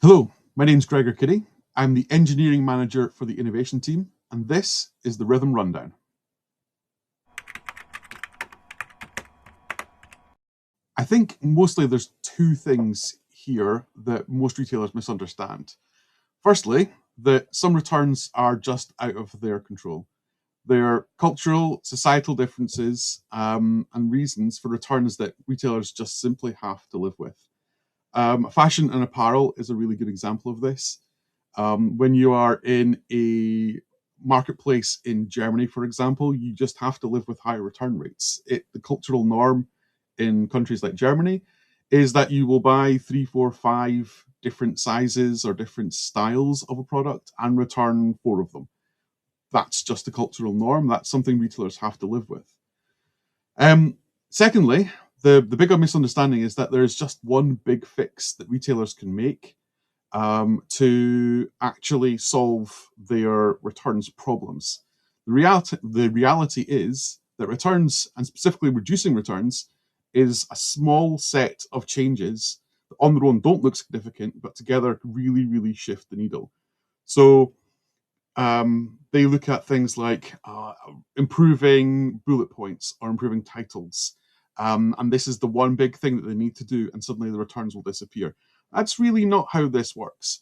Hello, my name's Gregor Kiddie. I'm the engineering manager for the innovation team, and this is the Rithum Rundown. I think mostly there's two things here that most retailers misunderstand. Firstly, that some returns are just out of their control. There are cultural, societal differences and reasons for returns that retailers just simply have to live with. Fashion and apparel is a really good example of this. When you are in a marketplace in Germany, for example, you just have to live with higher return rates. The cultural norm in countries like Germany is that you will buy three, four, five different sizes or different styles of a product and return four of them. That's just a cultural norm. That's something retailers have to live with. Secondly, the bigger misunderstanding is that there is just one big fix that retailers can make to actually solve their returns problems. The reality is that returns, and specifically reducing returns, is a small set of changes that on their own don't look significant, but together really, really shift the needle. So they look at things like improving bullet points or improving titles. And this is the one big thing that they need to do, and suddenly the returns will disappear. That's really not how this works.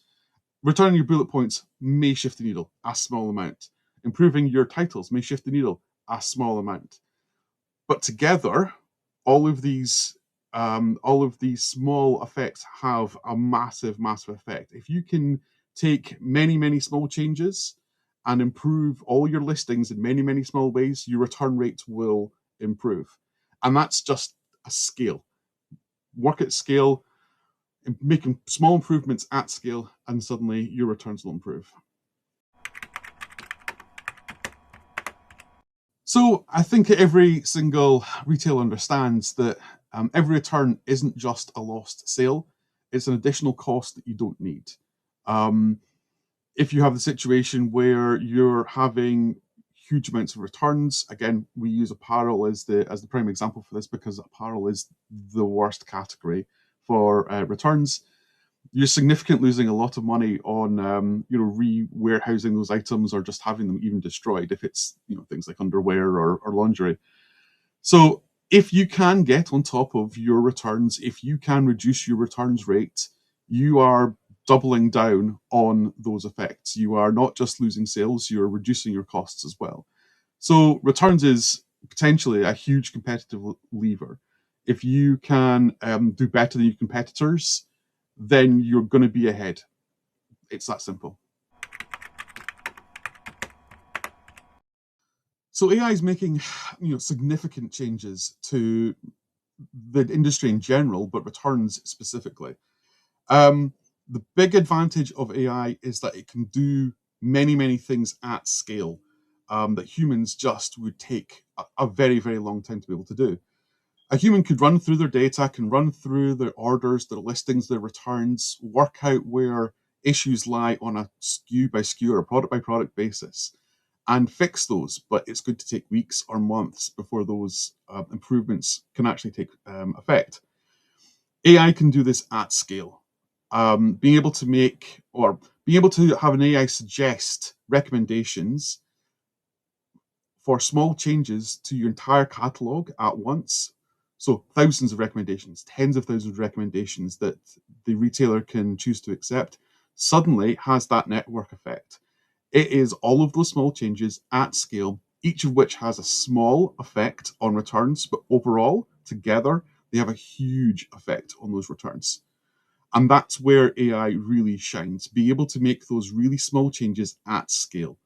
Returning your bullet points may shift the needle a small amount. Improving your titles may shift the needle a small amount. But together, all of these small effects have a massive, massive effect. If you can take many, many small changes and improve all your listings in many, many small ways, your return rates will improve. And that's just a scale. Work at scale, making small improvements at scale, and suddenly your returns will improve. So I think every single retailer understands that every return isn't just a lost sale, it's an additional cost that you don't need. Um, if you have the situation where you're having huge amounts of returns, again, we use apparel as the prime example for this because apparel is the worst category for returns. You're significantly losing a lot of money on re-warehousing those items or just having them even destroyed if it's things like underwear or lingerie. So if you can get on top of your returns, if you can reduce your returns rate, you are doubling down on those effects. You are not just losing sales, you're reducing your costs as well. So returns is potentially a huge competitive lever. If you can do better than your competitors, then you're going to be ahead. It's that simple. So AI is making significant changes to the industry in general, but returns specifically. The big advantage of AI is that it can do many, many things at scale that humans just would take a very, very long time to be able to do. A human could run through their data, can run through their orders, their listings, their returns, work out where issues lie on a SKU by SKU or a product by product basis and fix those. But it's going to take weeks or months before those improvements can actually take effect. AI can do this at scale. Being able to have an AI suggest recommendations for small changes to your entire catalog at once. So thousands of recommendations, tens of thousands of recommendations that the retailer can choose to accept, suddenly has that network effect. It is all of those small changes at scale, each of which has a small effect on returns, but overall, together, they have a huge effect on those returns. And that's where AI really shines, be able to make those really small changes at scale.